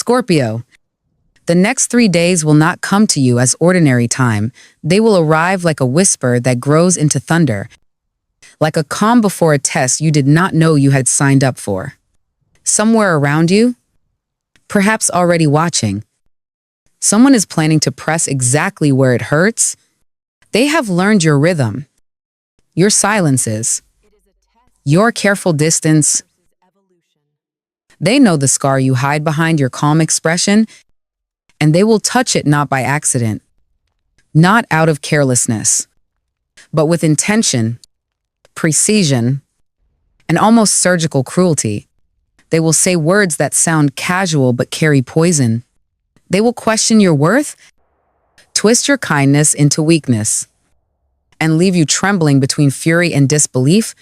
Scorpio, the next 3 days will not come to you as ordinary time. They will arrive like a whisper that grows into thunder, like a calm before a test you did not know you had signed up for. Somewhere around you, perhaps already watching, someone is planning to press exactly where it hurts. They have learned your rhythm, your silences, your careful distance. They know the scar you hide behind your calm expression, and they will touch it not by accident, not out of carelessness, but with intention, precision, and almost surgical cruelty. They will say words that sound casual but carry poison. They will question your worth, twist your kindness into weakness, and leave you trembling between fury and disbelief.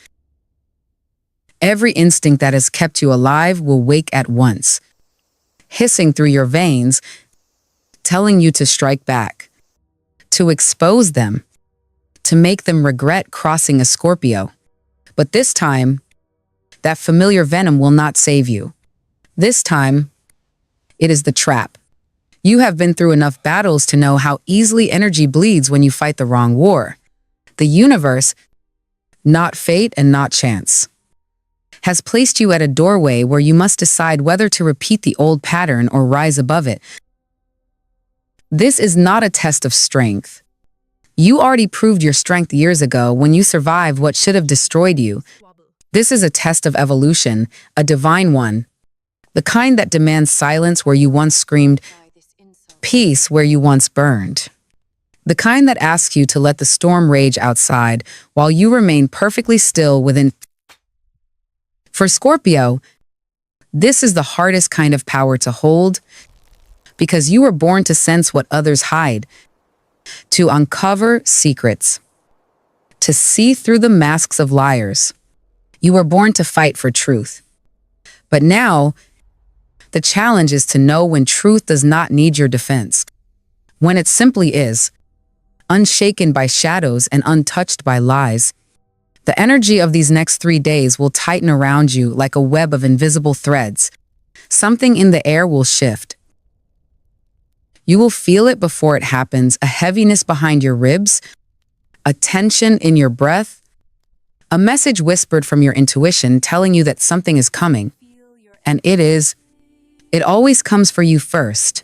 Every instinct that has kept you alive will wake at once, hissing through your veins, telling you to strike back, to expose them, to make them regret crossing a Scorpio. But this time, that familiar venom will not save you. This time, it is the trap. You have been through enough battles to know how easily energy bleeds when you fight the wrong war. The universe, not fate and not chance, has placed you at a doorway where you must decide whether to repeat the old pattern or rise above it. This is not a test of strength. You already proved your strength years ago when you survived what should have destroyed you. This is a test of evolution, a divine one. The kind that demands silence where you once screamed, peace where you once burned. The kind that asks you to let the storm rage outside while you remain perfectly still within. For Scorpio, this is the hardest kind of power to hold, because you were born to sense what others hide, to uncover secrets, to see through the masks of liars. You were born to fight for truth. But now, the challenge is to know when truth does not need your defense, when it simply is, unshaken by shadows and untouched by lies. The energy of these next 3 days will tighten around you like a web of invisible threads. Something in the air will shift. You will feel it before it happens, a heaviness behind your ribs, a tension in your breath, a message whispered from your intuition telling you that something is coming. And it always comes for you first.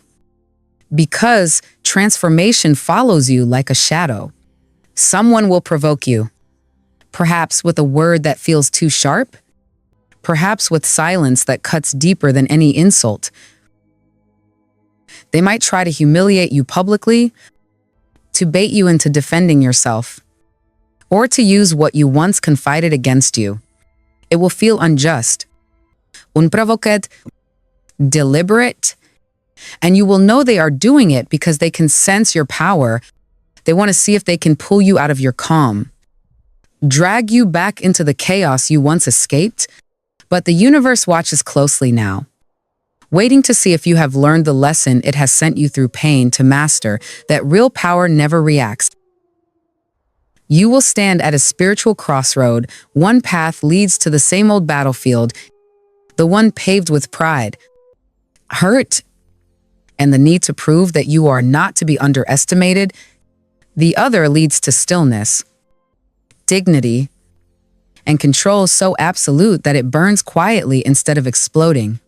Because transformation follows you like a shadow. Someone will provoke you, perhaps with a word that feels too sharp, perhaps with silence that cuts deeper than any insult. They might try to humiliate you publicly, to bait you into defending yourself, or to use what you once confided against you. It will feel unjust, unprovoked, deliberate, and you will know they are doing it because they can sense your power. They want to see if they can pull you out of your calm, drag you back into the chaos you once escaped. But the universe watches closely now, waiting to see if you have learned the lesson it has sent you through pain to master, that real power never reacts. You will stand at a spiritual crossroad. One path leads to the same old battlefield, the one paved with pride, hurt, and the need to prove that you are not to be underestimated. The other leads to stillness, dignity, and control so absolute that it burns quietly instead of exploding.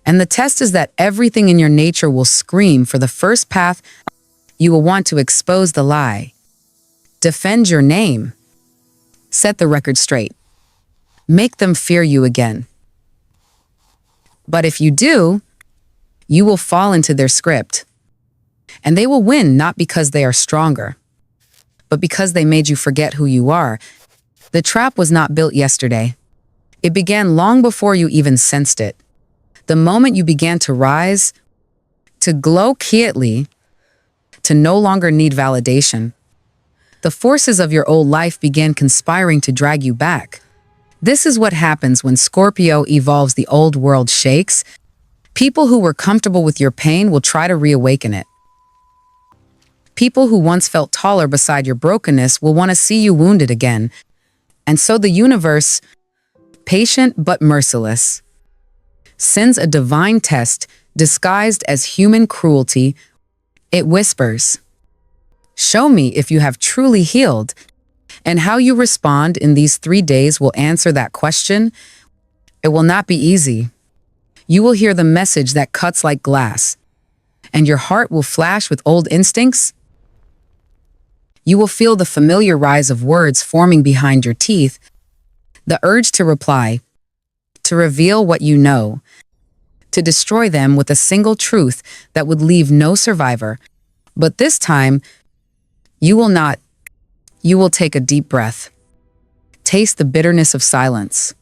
And the test is that everything in your nature will scream for the first path. You will want to expose the lie, defend your name, set the record straight, make them fear you again. But if you do, you will fall into their script, and they will win not because they are stronger, but because they made you forget who you are. The trap was not built yesterday. It began long before you even sensed it. The moment you began to rise, to glow quietly, to no longer need validation, the forces of your old life began conspiring to drag you back. This is what happens when Scorpio evolves. The old world shakes. People who were comfortable with your pain will try to reawaken it. People who once felt taller beside your brokenness will want to see you wounded again. And so the universe, patient but merciless, sends a divine test Disguised as human cruelty, it whispers, "Show me if you have truly healed." And how you respond in these 3 days will answer that question. It will not be easy. You will hear the message that cuts like glass, and your heart will flash with old instincts. You will feel the familiar rise of words forming behind your teeth, the urge to reply, to reveal what you know, to destroy them with a single truth that would leave no survivor. But this time, you will not. You will take a deep breath, taste the bitterness of silence,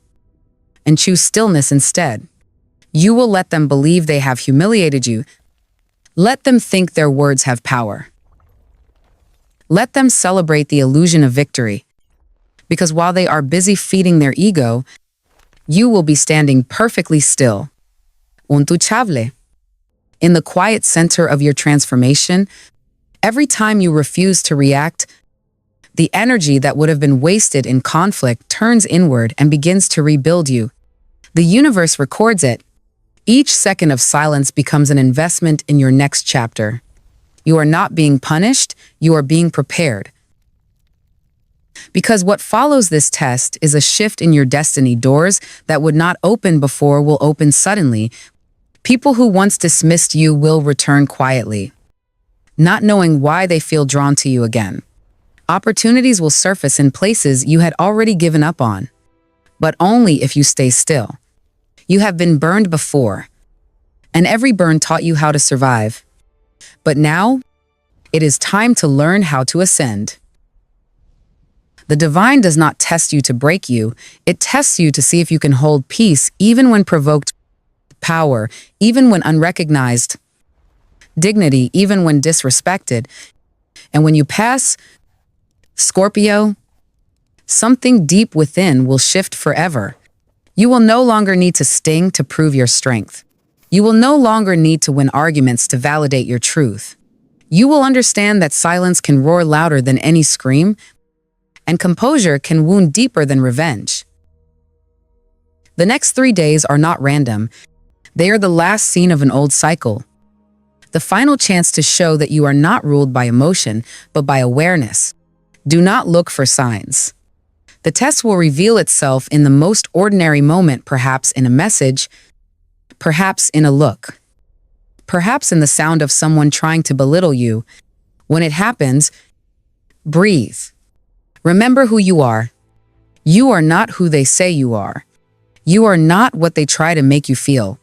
and choose stillness instead. You will let them believe they have humiliated you. Let them think their words have power. Let them celebrate the illusion of victory, because while they are busy feeding their ego, you will be standing perfectly still, untouchable. In the quiet center of your transformation, every time you refuse to react, the energy that would have been wasted in conflict turns inward and begins to rebuild you. The universe records it. Each second of silence becomes an investment in your next chapter. You are not being punished, you are being prepared. Because what follows this test is a shift in your destiny. Doors that would not open before will open suddenly. People who once dismissed you will return quietly, not knowing why they feel drawn to you again. Opportunities will surface in places you had already given up on, but only if you stay still. You have been burned before, and every burn taught you how to survive. But now, it is time to learn how to ascend. The divine does not test you to break you, it tests you to see if you can hold peace even when provoked, power even when unrecognized, dignity even when disrespected. And when you pass, Scorpio, something deep within will shift forever. You will no longer need to sting to prove your strength. You will no longer need to win arguments to validate your truth. You will understand that silence can roar louder than any scream, and composure can wound deeper than revenge. The next 3 days are not random. They are the last scene of an old cycle. The final chance to show that you are not ruled by emotion, but by awareness. Do not look for signs. The test will reveal itself in the most ordinary moment, perhaps in a message, perhaps in a look, perhaps in the sound of someone trying to belittle you. When it happens, breathe. Remember who you are. You are not who they say you are. You are not what they try to make you feel.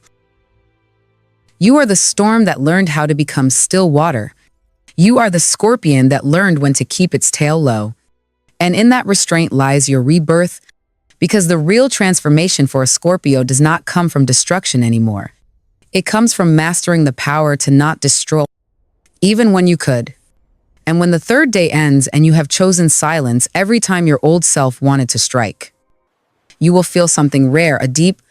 You are the storm that learned how to become still water. You are the scorpion that learned when to keep its tail low. And in that restraint lies your rebirth, because the real transformation for a Scorpio does not come from destruction anymore. It comes from mastering the power to not destroy, even when you could. And when the 3rd day ends and you have chosen silence every time your old self wanted to strike, you will feel something rare, a deep,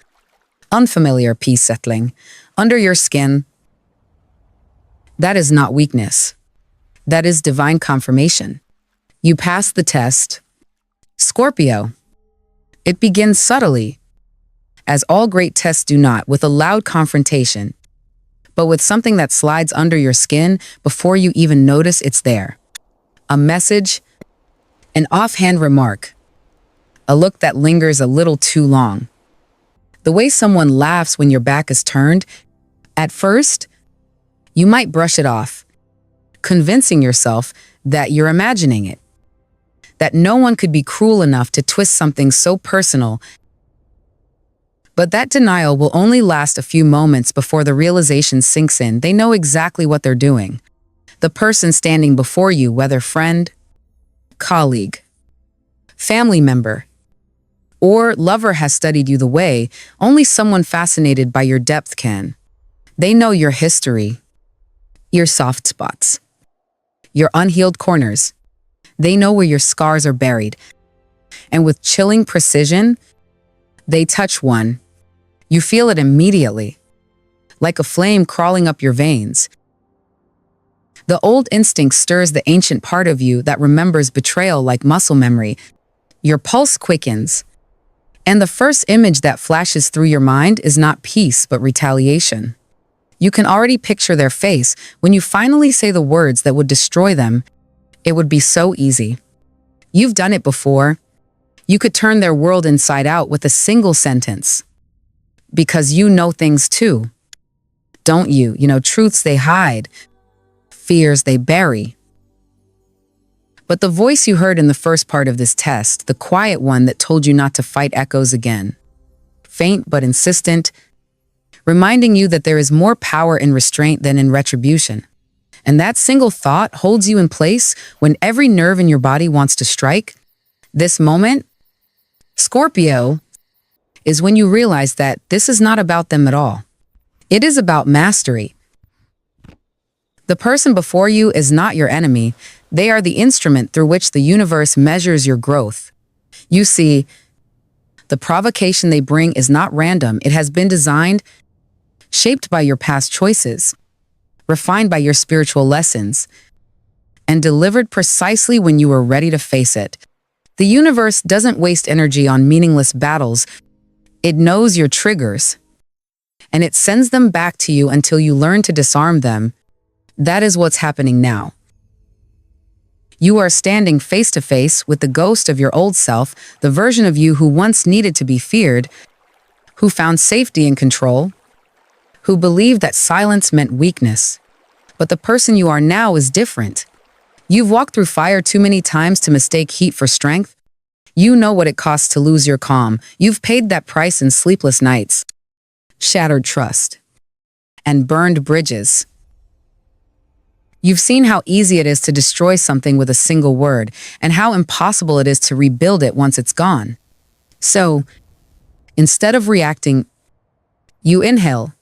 unfamiliar peace settling under your skin. That is not weakness. That is divine confirmation. You pass the test. Scorpio. It begins subtly, as all great tests do not, with a loud confrontation, but with something that slides under your skin before you even notice it's there. A message, an offhand remark, a look that lingers a little too long. The way someone laughs when your back is turned. At first, you might brush it off, convincing yourself that you're imagining it, that no one could be cruel enough to twist something so personal. But that denial will only last a few moments before the realization sinks in. They know exactly what they're doing. The person standing before you, whether friend, colleague, family member, or lover, has studied you the way only someone fascinated by your depth can. They know your history, your soft spots, your unhealed corners. They know where your scars are buried. And with chilling precision, they touch one. You feel it immediately, like a flame crawling up your veins. The old instinct stirs the ancient part of you that remembers betrayal like muscle memory. Your pulse quickens, and the first image that flashes through your mind is not peace but retaliation. You can already picture their face when you finally say the words that would destroy them. It would be so easy. You've done it before. You could turn their world inside out with a single sentence. Because you know things too. Don't you? You know, truths they hide, fears they bury. But the voice you heard in the first part of this test, the quiet one that told you not to fight, echoes again. Faint but insistent, reminding you that there is more power in restraint than in retribution. And that single thought holds you in place when every nerve in your body wants to strike. This moment, Scorpio, is when you realize that this is not about them at all. It is about mastery. The person before you is not your enemy. They are the instrument through which the universe measures your growth. You see, the provocation they bring is not random. It has been designed, shaped by your past choices, refined by your spiritual lessons, and delivered precisely when you were ready to face it. The universe doesn't waste energy on meaningless battles. It knows your triggers, and it sends them back to you until you learn to disarm them. That is what's happening now. You are standing face to face with the ghost of your old self, the version of you who once needed to be feared, who found safety in control, who believed that silence meant weakness. But the person you are now is different. You've walked through fire too many times to mistake heat for strength. You know what it costs to lose your calm. You've paid that price in sleepless nights, shattered trust, and burned bridges. You've seen how easy it is to destroy something with a single word, and how impossible it is to rebuild it once it's gone. So, instead of reacting, you inhale.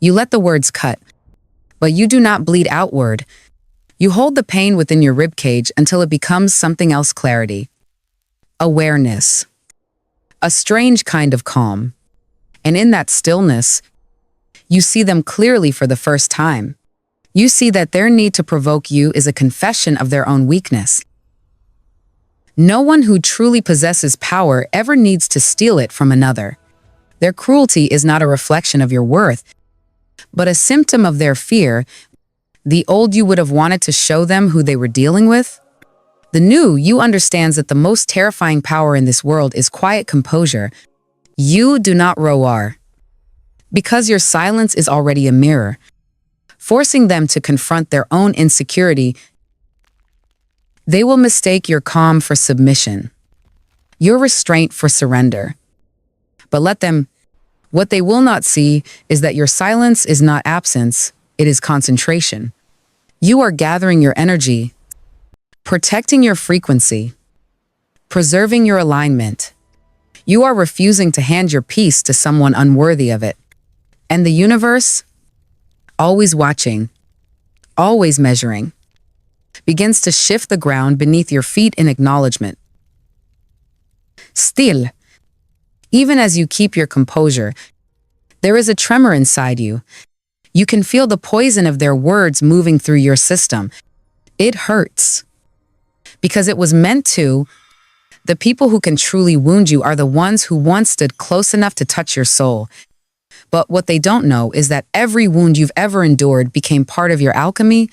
You let the words cut, but you do not bleed outward. You hold the pain within your ribcage until it becomes something else: clarity, awareness, a strange kind of calm. And in that stillness, you see them clearly for the first time. You see that their need to provoke you is a confession of their own weakness. No one who truly possesses power ever needs to steal it from another. Their cruelty is not a reflection of your worth, but a symptom of their fear. The old you would have wanted to show them who they were dealing with. The new you understands that the most terrifying power in this world is quiet composure. You do not roar, because your silence is already a mirror, forcing them to confront their own insecurity. They will mistake your calm for submission, your restraint for surrender. But let them. What they will not see is that your silence is not absence, it is concentration. You are gathering your energy, protecting your frequency, preserving your alignment. You are refusing to hand your peace to someone unworthy of it. And the universe, always watching, always measuring, begins to shift the ground beneath your feet in acknowledgement. Still, even as you keep your composure, there is a tremor inside you. You can feel the poison of their words moving through your system. It hurts, because it was meant to. The people who can truly wound you are the ones who once stood close enough to touch your soul. But what they don't know is that every wound you've ever endured became part of your alchemy.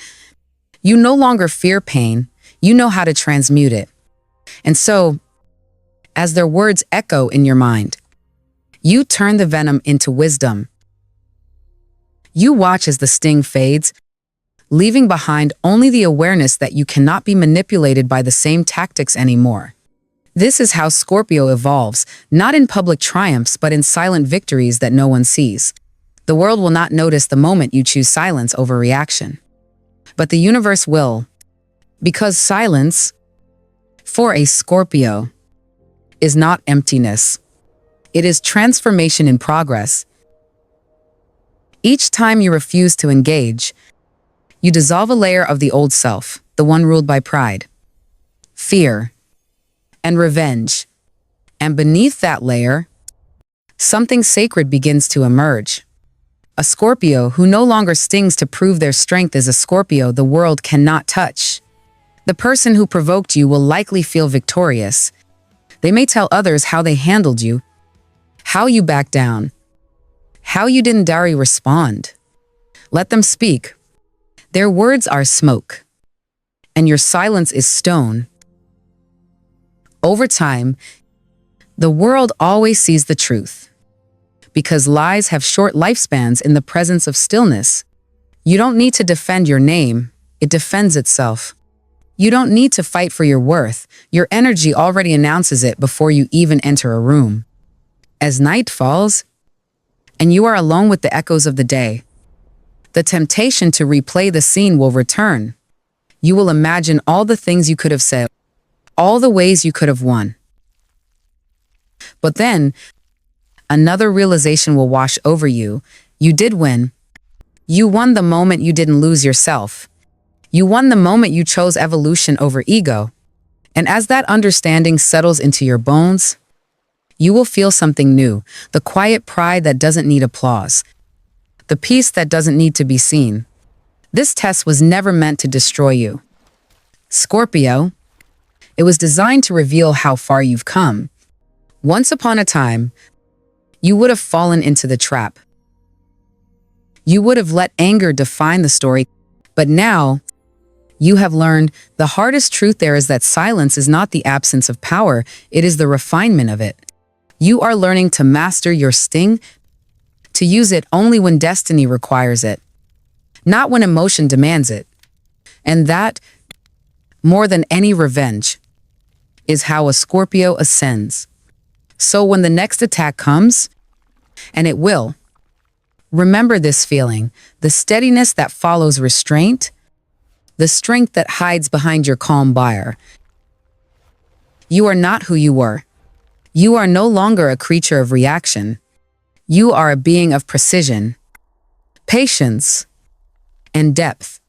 You no longer fear pain. You know how to transmute it. And so, as their words echo in your mind, you turn the venom into wisdom. You watch as the sting fades, leaving behind only the awareness that you cannot be manipulated by the same tactics anymore. This is how Scorpio evolves, not in public triumphs, but in silent victories that no one sees. The world will not notice the moment you choose silence over reaction. But the universe will, because silence, for a Scorpio, is not emptiness. It is transformation in progress. Each time you refuse to engage, you dissolve a layer of the old self, the one ruled by pride, fear, and revenge. And beneath that layer, something sacred begins to emerge. A Scorpio who no longer stings to prove their strength is a Scorpio the world cannot touch. The person who provoked you will likely feel victorious. They may tell others how they handled you, how you backed down, how you didn't dare respond. Let them speak. Their words are smoke, and your silence is stone. Over time, the world always sees the truth. Because lies have short lifespans in the presence of stillness. You don't need to defend your name, it defends itself. You don't need to fight for your worth, your energy already announces it before you even enter a room. As night falls, and you are alone with the echoes of the day, the temptation to replay the scene will return. You will imagine all the things you could have said, all the ways you could have won. But then, another realization will wash over you. You did win. You won the moment you didn't lose yourself. You won the moment you chose evolution over ego. And as that understanding settles into your bones, you will feel something new, the quiet pride that doesn't need applause, the peace that doesn't need to be seen. This test was never meant to destroy you. Scorpio, it was designed to reveal how far you've come. Once upon a time, you would have fallen into the trap. You would have let anger define the story, but now you have learned the hardest truth there is that silence is not the absence of power, it is the refinement of it. You are learning to master your sting, to use it only when destiny requires it, not when emotion demands it. And that, more than any revenge, is how a Scorpio ascends. So when the next attack comes, and it will, remember this feeling, the steadiness that follows restraint, the strength that hides behind your calm buyer. You are not who you were. You are no longer a creature of reaction. You are a being of precision, patience, and depth.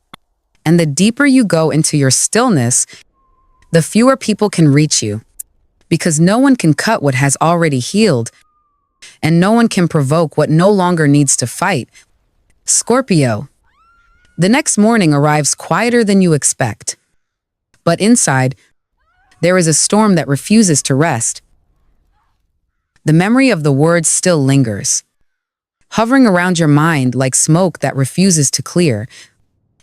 And the deeper you go into your stillness, the fewer people can reach you. Because no one can cut what has already healed, and no one can provoke what no longer needs to fight. Scorpio, the next morning arrives quieter than you expect. But inside, there is a storm that refuses to rest. The memory of the words still lingers, hovering around your mind like smoke that refuses to clear.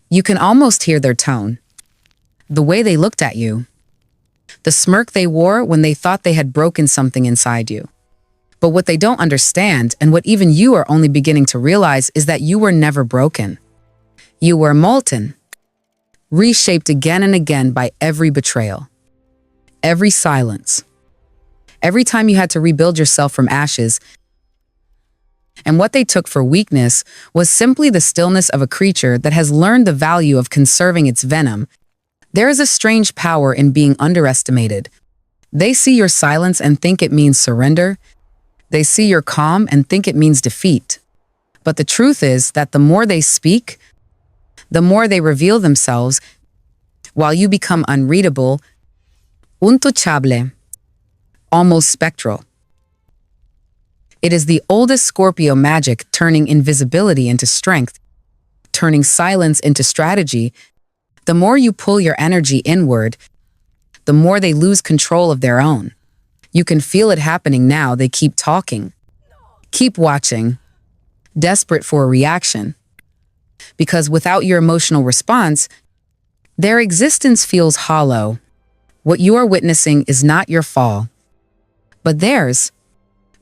You can almost hear their tone, the way they looked at you, the smirk they wore when they thought they had broken something inside you. But what they don't understand, and what even you are only beginning to realize, is that you were never broken. You were molten, reshaped again and again by every betrayal, every silence, every time you had to rebuild yourself from ashes. And what they took for weakness was simply the stillness of a creature that has learned the value of conserving its venom. There is a strange power in being underestimated. They see your silence and think it means surrender. They see your calm and think it means defeat. But the truth is that the more they speak, the more they reveal themselves, while you become unreadable, untouchable, almost spectral. It is the oldest Scorpio magic, turning invisibility into strength, turning silence into strategy. The more you pull your energy inward, the more they lose control of their own. You can feel it happening now. They keep talking, keep watching, desperate for a reaction. Because without your emotional response, their existence feels hollow. What you are witnessing is not your fall, but theirs.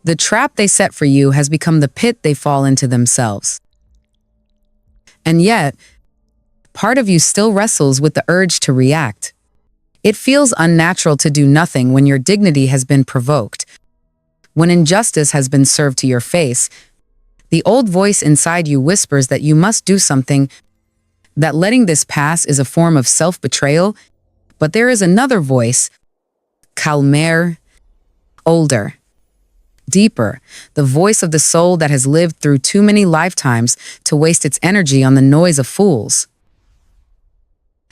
The trap they set for you has become the pit they fall into themselves. And yet, part of you still wrestles with the urge to react. It feels unnatural to do nothing when your dignity has been provoked, when injustice has been served to your face. The old voice inside you whispers that you must do something, that letting this pass is a form of self-betrayal. But there is another voice, calmer, older, deeper, the voice of the soul that has lived through too many lifetimes to waste its energy on the noise of fools.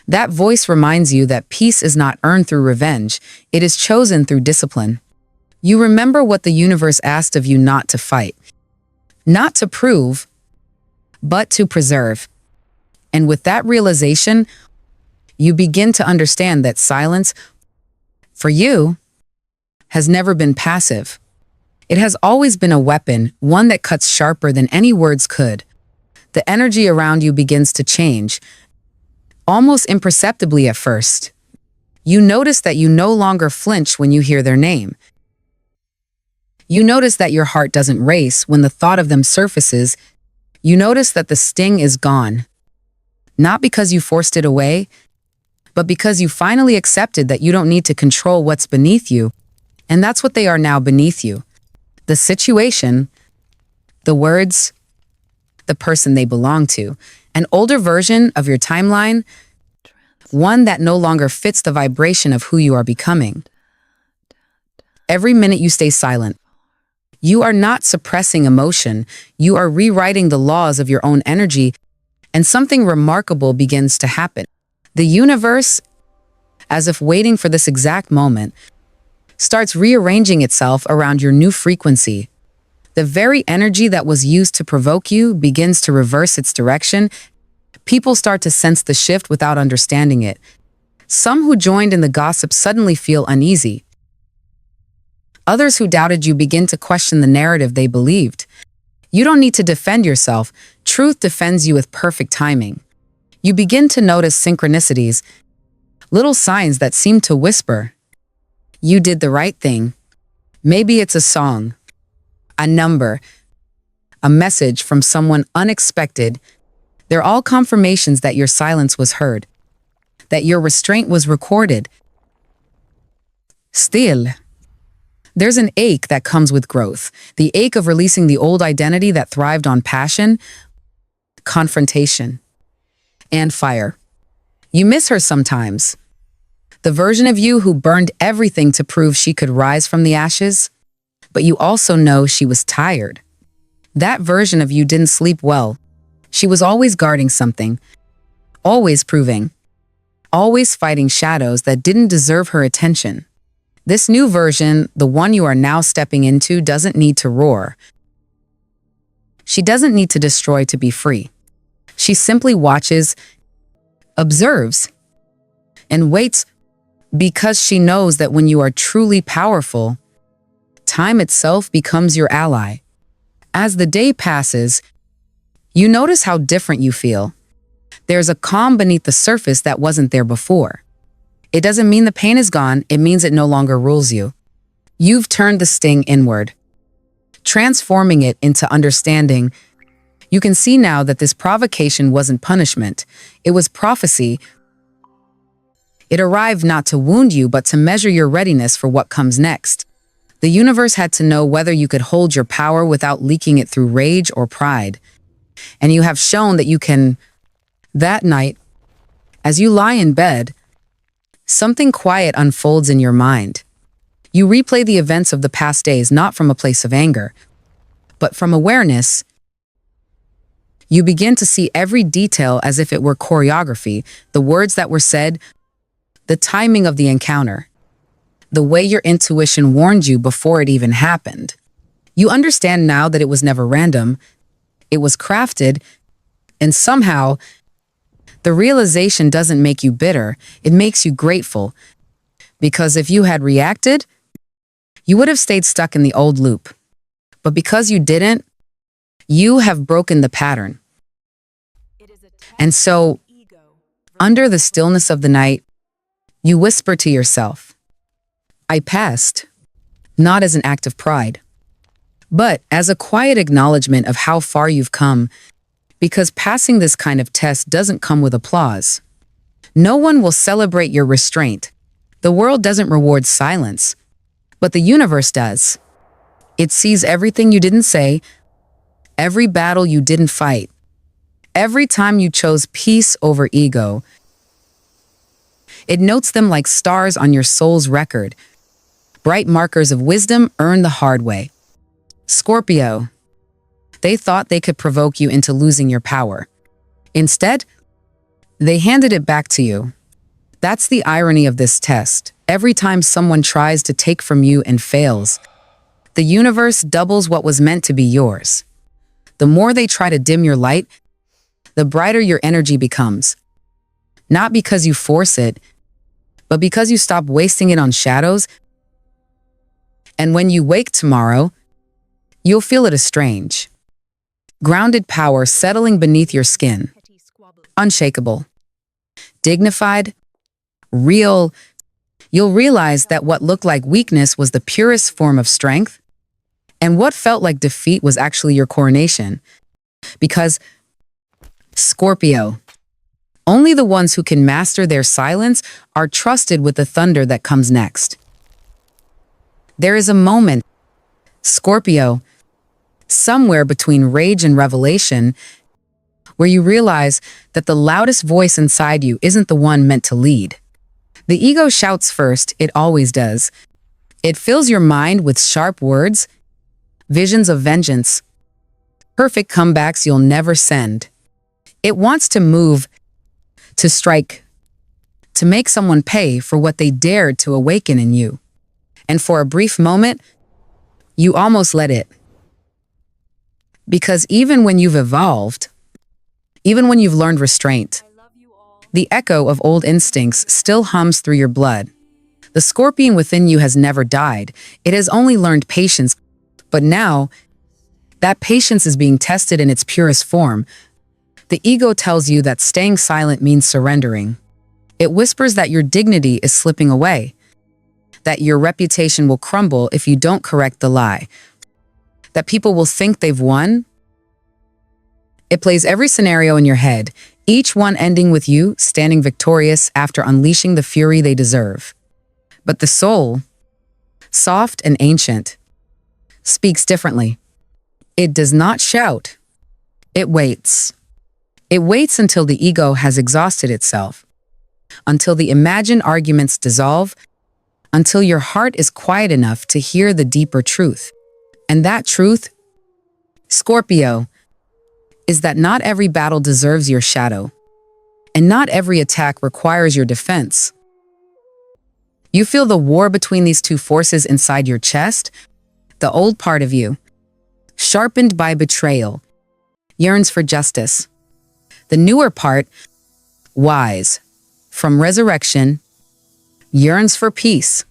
That voice reminds you that peace is not earned through revenge, it is chosen through discipline. You remember what the universe asked of you: not to fight, not to prove, but to preserve. And with that realization, you begin to understand that silence, for you, has never been passive. It has always been a weapon, one that cuts sharper than any words could. The energy around you begins to change, almost imperceptibly at first. You notice that you no longer flinch when you hear their name. You notice that your heart doesn't race when the thought of them surfaces. You notice that the sting is gone. Not because you forced it away, but because you finally accepted that you don't need to control what's beneath you. And that's what they are now beneath you. The situation, the words, the person they belong to. An older version of your timeline, one that no longer fits the vibration of who you are becoming. Every minute you stay silent, you are not suppressing emotion, you are rewriting the laws of your own energy, and something remarkable begins to happen. The universe, as if waiting for this exact moment, starts rearranging itself around your new frequency. The very energy that was used to provoke you begins to reverse its direction. People start to sense the shift without understanding it. Some who joined in the gossip suddenly feel uneasy. Others who doubted you begin to question the narrative they believed. You don't need to defend yourself. Truth defends you with perfect timing. You begin to notice synchronicities, little signs that seem to whisper, "You did the right thing." Maybe it's a song, a number, a message from someone unexpected. They're all confirmations that your silence was heard, that your restraint was recorded. Still, there's an ache that comes with growth, the ache of releasing the old identity that thrived on passion, confrontation, and fire. You miss her sometimes. The version of you who burned everything to prove she could rise from the ashes, but you also know she was tired. That version of you didn't sleep well. She was always guarding something, always proving, always fighting shadows that didn't deserve her attention. This new version, the one you are now stepping into, doesn't need to roar. She doesn't need to destroy to be free. She simply watches, observes, and waits, because she knows that when you are truly powerful, time itself becomes your ally. As the day passes, you notice how different you feel. There's a calm beneath the surface that wasn't there before. It doesn't mean the pain is gone, it means it no longer rules you. You've turned the sting inward, transforming it into understanding. You can see now that this provocation wasn't punishment, it was prophecy. It arrived not to wound you, but to measure your readiness for what comes next. The universe had to know whether you could hold your power without leaking it through rage or pride. And you have shown that you can. That night, as you lie in bed, something quiet unfolds in your mind. You replay the events of the past days not from a place of anger, but from awareness. You begin to see every detail as if it were choreography, the words that were said, the timing of the encounter, the way your intuition warned you before it even happened. You understand now that it was never random, it was crafted, and somehow, the realization doesn't make you bitter, it makes you grateful. Because if you had reacted, you would have stayed stuck in the old loop. But because you didn't, you have broken the pattern. And so, under the stillness of the night, you whisper to yourself, I passed, not as an act of pride, but as a quiet acknowledgement of how far you've come, because passing this kind of test doesn't come with applause. No one will celebrate your restraint. The world doesn't reward silence, but the universe does. It sees everything you didn't say, every battle you didn't fight, every time you chose peace over ego. It notes them like stars on your soul's record, bright markers of wisdom earned the hard way. Scorpio, they thought they could provoke you into losing your power. Instead, they handed it back to you. That's the irony of this test. Every time someone tries to take from you and fails, the universe doubles what was meant to be yours. The more they try to dim your light, the brighter your energy becomes. Not because you force it, but because you stop wasting it on shadows. And when you wake tomorrow, you'll feel it as strange. Grounded power settling beneath your skin. Unshakable. Dignified. Real. You'll realize that what looked like weakness was the purest form of strength, and what felt like defeat was actually your coronation. Because, Scorpio, only the ones who can master their silence are trusted with the thunder that comes next. There is a moment, Scorpio, somewhere between rage and revelation, where you realize that the loudest voice inside you isn't the one meant to lead. The ego shouts first, it always does. It fills your mind with sharp words, visions of vengeance, perfect comebacks you'll never send. It wants to move, to strike, to make someone pay for what they dared to awaken in you. And for a brief moment, you almost let it. Because even when you've evolved, even when you've learned restraint, the echo of old instincts still hums through your blood. The scorpion within you has never died. It has only learned patience. But now, that patience is being tested in its purest form. The ego tells you that staying silent means surrendering. It whispers that your dignity is slipping away, that your reputation will crumble if you don't correct the lie, that people will think they've won. It plays every scenario in your head, each one ending with you standing victorious after unleashing the fury they deserve. But the soul, soft and ancient, speaks differently. It does not shout. It waits. It waits until the ego has exhausted itself, until the imagined arguments dissolve, until your heart is quiet enough to hear the deeper truth. And that truth, Scorpio, is that not every battle deserves your shadow, and not every attack requires your defense. You feel the war between these two forces inside your chest. The old part of you, sharpened by betrayal, yearns for justice. The newer part, wise from resurrection, yearns for peace.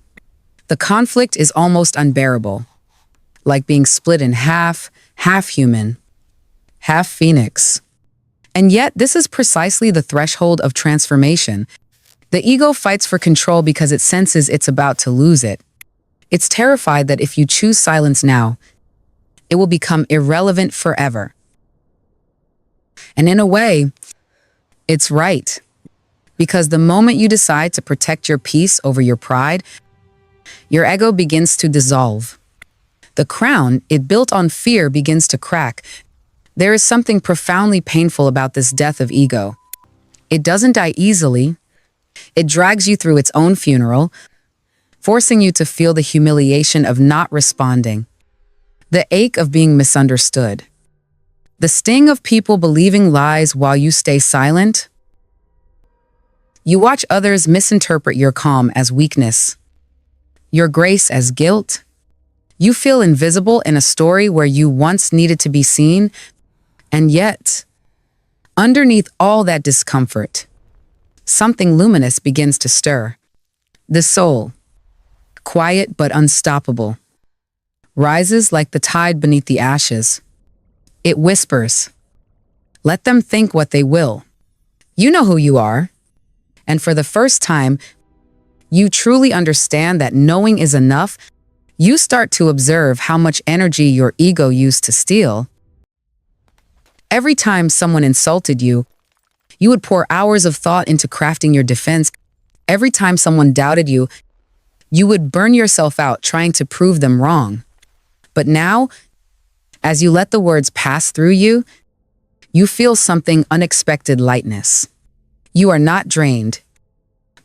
The conflict is almost unbearable, like being split in half, half human, half phoenix. And yet, this is precisely the threshold of transformation. The ego fights for control because it senses it's about to lose it. It's terrified that if you choose silence now, it will become irrelevant forever. And in a way, it's right. Because the moment you decide to protect your peace over your pride, your ego begins to dissolve. The crown it built on fear begins to crack. There is something profoundly painful about this death of ego. It doesn't die easily. It drags you through its own funeral, forcing you to feel the humiliation of not responding, the ache of being misunderstood, the sting of people believing lies while you stay silent. You watch others misinterpret your calm as weakness, your grace as guilt. You feel invisible in a story where you once needed to be seen, and yet, underneath all that discomfort, something luminous begins to stir. The soul, quiet but unstoppable, rises like the tide beneath the ashes. It whispers, "Let them think what they will. You know who you are." And for the first time, you truly understand that knowing is enough. You start to observe how much energy your ego used to steal. Every time someone insulted you, you would pour hours of thought into crafting your defense. Every time someone doubted you, you would burn yourself out trying to prove them wrong. But now, as you let the words pass through you, you feel something unexpected lightness. You are not drained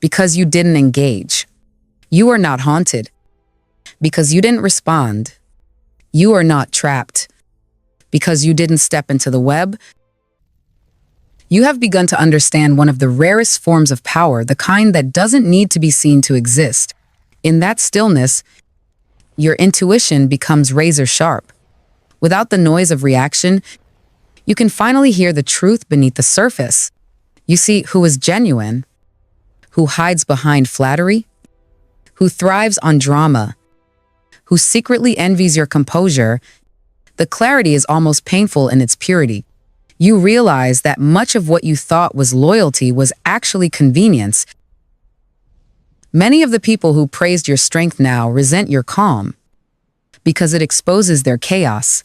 because you didn't engage. You are not haunted because you didn't respond. You are not trapped because you didn't step into the web. You have begun to understand one of the rarest forms of power, the kind that doesn't need to be seen to exist. In that stillness, your intuition becomes razor sharp. Without the noise of reaction, you can finally hear the truth beneath the surface. You see who is genuine, who hides behind flattery, who thrives on drama, who secretly envies your composure, The clarity is almost painful in its purity. You realize that much of what you thought was loyalty was actually convenience. Many of the people who praised your strength now resent your calm because it exposes their chaos.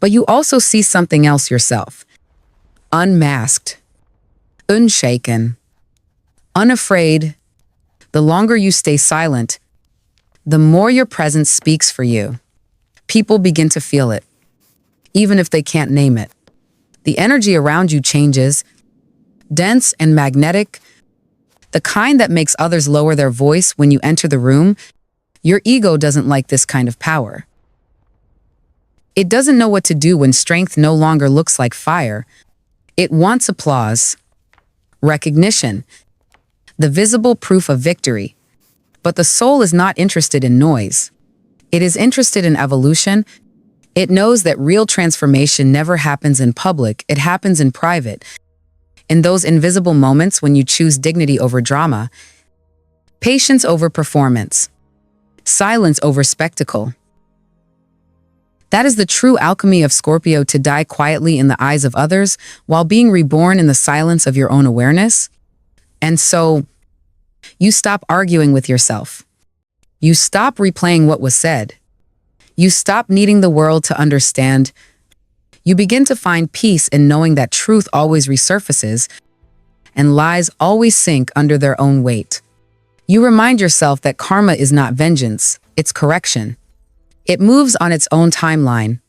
But you also see something else yourself. Unmasked, unshaken, unafraid. The longer you stay silent, the more your presence speaks for you. People begin to feel it, even if they can't name it. The energy around you changes, dense and magnetic, the kind that makes others lower their voice when you enter the room. Your ego doesn't like this kind of power. It doesn't know what to do when strength no longer looks like fire. It wants applause, recognition, the visible proof of victory. But the soul is not interested in noise. It is interested in evolution. It knows that real transformation never happens in public, it happens in private. In those invisible moments when you choose dignity over drama, patience over performance, silence over spectacle. That is the true alchemy of Scorpio, to die quietly in the eyes of others while being reborn in the silence of your own awareness. And so, you stop arguing with yourself. You stop replaying what was said. You stop needing the world to understand. You begin to find peace in knowing that truth always resurfaces and lies always sink under their own weight. You remind yourself that karma is not vengeance, it's correction. It moves on its own timeline,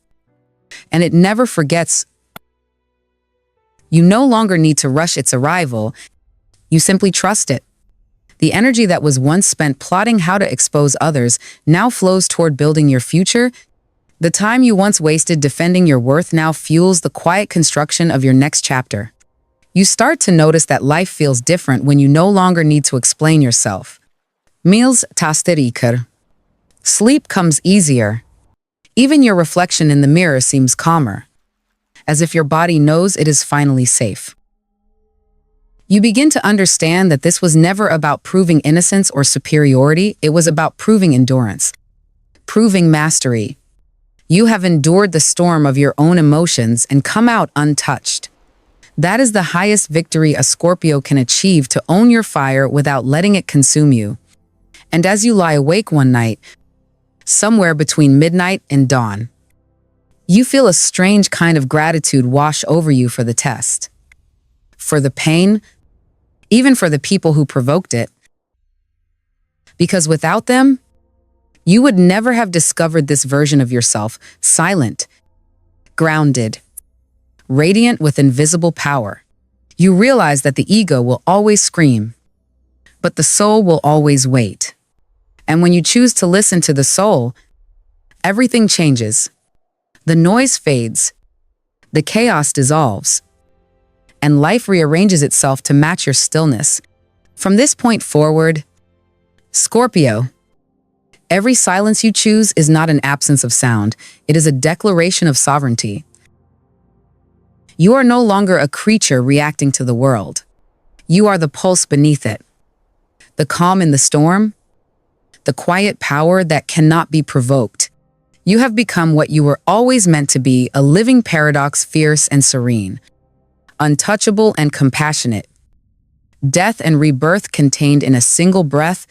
and it never forgets. You no longer need to rush its arrival. You simply trust it. The energy that was once spent plotting how to expose others now flows toward building your future. The time you once wasted defending your worth now fuels the quiet construction of your next chapter. You start to notice that life feels different when you no longer need to explain yourself. Meals tasteriker. Sleep comes easier. Even your reflection in the mirror seems calmer, as if your body knows it is finally safe. You begin to understand that this was never about proving innocence or superiority, it was about proving endurance, proving mastery. You have endured the storm of your own emotions and come out untouched. That is the highest victory a Scorpio can achieve, to own your fire without letting it consume you. And as you lie awake one night, somewhere between midnight and dawn, you feel a strange kind of gratitude wash over you for the test, for the pain, even for the people who provoked it. Because without them, you would never have discovered this version of yourself, silent, grounded, radiant with invisible power. You realize that the ego will always scream, but the soul will always wait. And when you choose to listen to the soul, everything changes. The noise fades, the chaos dissolves, and life rearranges itself to match your stillness. From this point forward, Scorpio, every silence you choose is not an absence of sound, it is a declaration of sovereignty. You are no longer a creature reacting to the world. You are the pulse beneath it, the calm in the storm, the quiet power that cannot be provoked. You have become what you were always meant to be, a living paradox, fierce and serene, untouchable and compassionate. Death and rebirth contained in a single breath.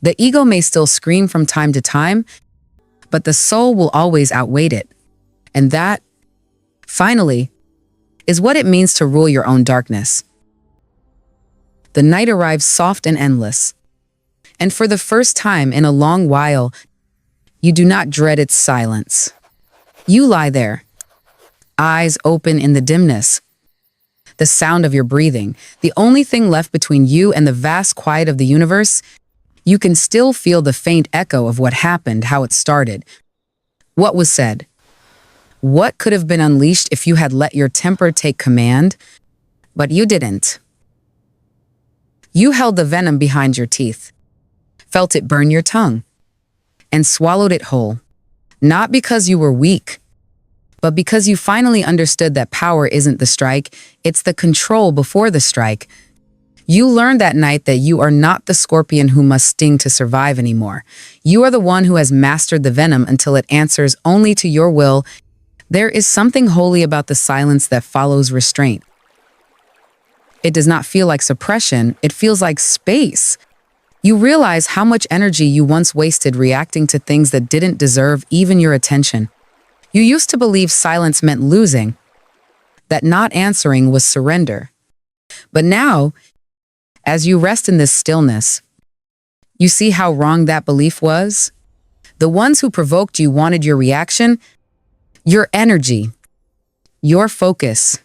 The ego may still scream from time to time, but the soul will always outweigh it. And that, finally, is what it means to rule your own darkness. The night arrives soft and endless. And for the first time in a long while, you do not dread its silence. You lie there, eyes open in the dimness, the sound of your breathing, the only thing left between you and the vast quiet of the universe. You can still feel the faint echo of what happened, how it started, what was said, what could have been unleashed if you had let your temper take command, but you didn't. You held the venom behind your teeth, felt it burn your tongue, and swallowed it whole, not because you were weak, but because you finally understood that power isn't the strike, it's the control before the strike. You learned that night that you are not the scorpion who must sting to survive anymore. You are the one who has mastered the venom until it answers only to your will. There is something holy about the silence that follows restraint. It does not feel like suppression, it feels like space. You realize how much energy you once wasted reacting to things that didn't deserve even your attention. You used to believe silence meant losing, that not answering was surrender. But now, as you rest in this stillness, you see how wrong that belief was? The ones who provoked you wanted your reaction, your energy, your focus,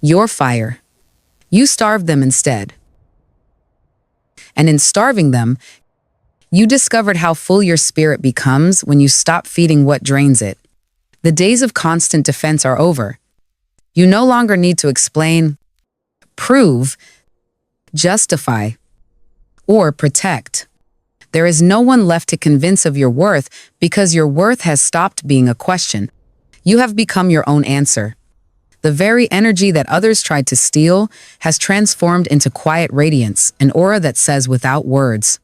your fire. You starved them instead. And in starving them, you discovered how full your spirit becomes when you stop feeding what drains it. The days of constant defense are over. You no longer need to explain, prove, justify, or protect. There is no one left to convince of your worth because your worth has stopped being a question. You have become your own answer. The very energy that others tried to steal has transformed into quiet radiance, an aura that says without words,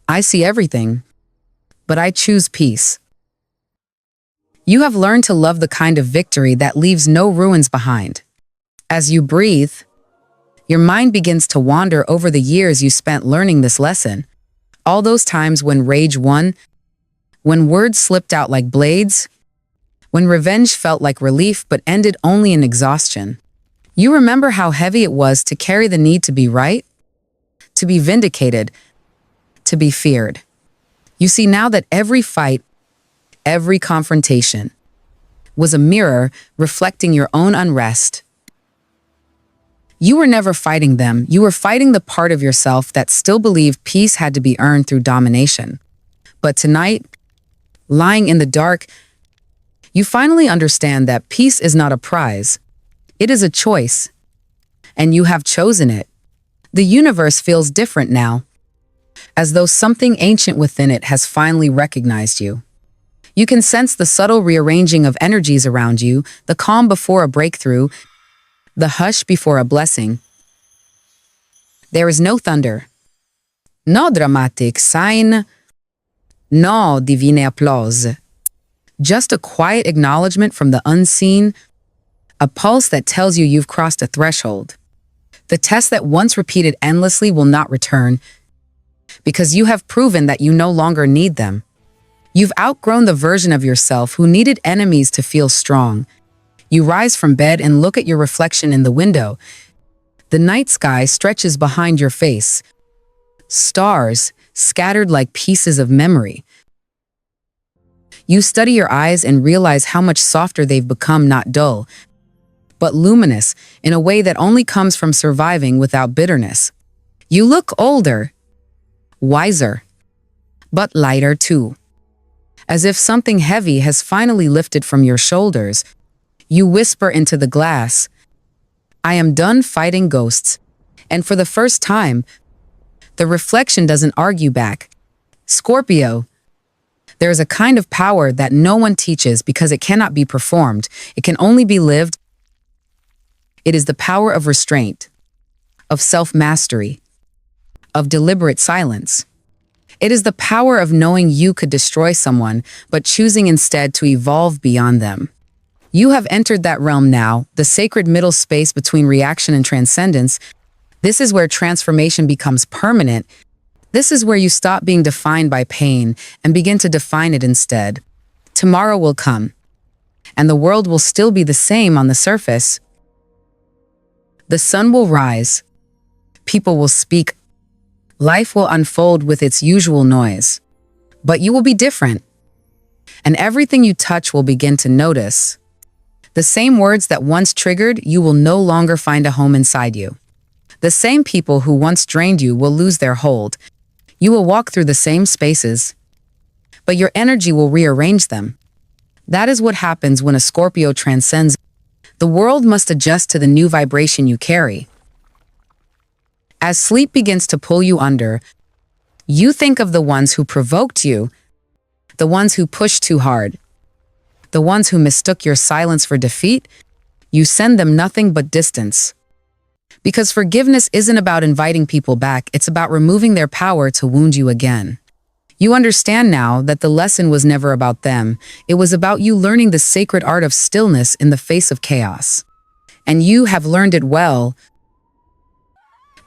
I see everything, but I choose peace. You have learned to love the kind of victory that leaves no ruins behind. As you breathe, your mind begins to wander over the years you spent learning this lesson. All those times when rage won, when words slipped out like blades, when revenge felt like relief but ended only in exhaustion. You remember how heavy it was to carry the need to be right, to be vindicated, to be feared. You see now that every fight, every confrontation, was a mirror reflecting your own unrest. You were never fighting them, you were fighting the part of yourself that still believed peace had to be earned through domination. But tonight, lying in the dark, you finally understand that peace is not a prize. It is a choice. And you have chosen it. The universe feels different now, as though something ancient within it has finally recognized you. You can sense the subtle rearranging of energies around you, the calm before a breakthrough, the hush before a blessing. There is no thunder, no dramatic sign, no divine applause. Just a quiet acknowledgement from the unseen, a pulse that tells you you've crossed a threshold. The test that once repeated endlessly will not return, because you have proven that you no longer need them. You've outgrown the version of yourself who needed enemies to feel strong. You rise from bed and look at your reflection in the window. The night sky stretches behind your face. Stars scattered like pieces of memory. You study your eyes and realize how much softer they've become, not dull, but luminous in a way that only comes from surviving without bitterness. You look older, wiser, but lighter too. As if something heavy has finally lifted from your shoulders, you whisper into the glass, I am done fighting ghosts. And for the first time, the reflection doesn't argue back. Scorpio, there is a kind of power that no one teaches because it cannot be performed. It can only be lived. It is the power of restraint, of self-mastery, of deliberate silence. It is the power of knowing you could destroy someone, but choosing instead to evolve beyond them. You have entered that realm now, the sacred middle space between reaction and transcendence. This is where transformation becomes permanent. This is where you stop being defined by pain and begin to define it instead. Tomorrow will come, and the world will still be the same on the surface. The sun will rise, people will speak, life will unfold with its usual noise. But you will be different, and everything you touch will begin to notice. The same words that once triggered you will no longer find a home inside you. The same people who once drained you will lose their hold. You will walk through the same spaces, but your energy will rearrange them. That is what happens when a Scorpio transcends. The world must adjust to the new vibration you carry. As sleep begins to pull you under, you think of the ones who provoked you, the ones who pushed too hard, the ones who mistook your silence for defeat. You send them nothing but distance. Because forgiveness isn't about inviting people back, it's about removing their power to wound you again. You understand now that the lesson was never about them. It was about you learning the sacred art of stillness in the face of chaos. And you have learned it well.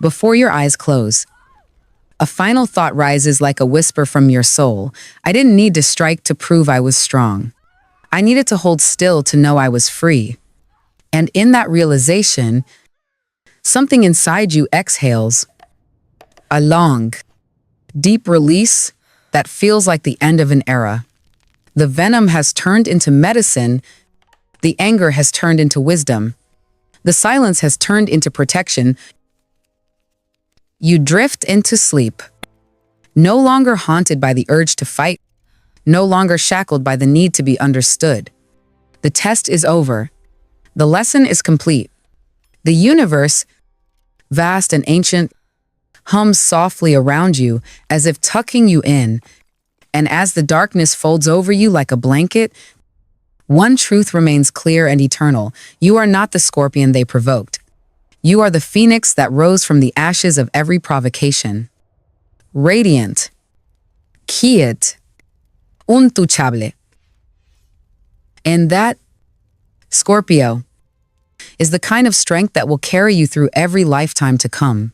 Before your eyes close, a final thought rises like a whisper from your soul. I didn't need to strike to prove I was strong. I needed to hold still to know I was free. And in that realization, something inside you exhales. A long, deep release that feels like the end of an era. The venom has turned into medicine. The anger has turned into wisdom. The silence has turned into protection. You drift into sleep, no longer haunted by the urge to fight, no longer shackled by the need to be understood. The test is over. The lesson is complete. The universe, vast and ancient, hums softly around you as if tucking you in. And as the darkness folds over you like a blanket, one truth remains clear and eternal. You are not the scorpion they provoked. You are the phoenix that rose from the ashes of every provocation. Radiant, quiet, untouchable. And that, Scorpio, is the kind of strength that will carry you through every lifetime to come.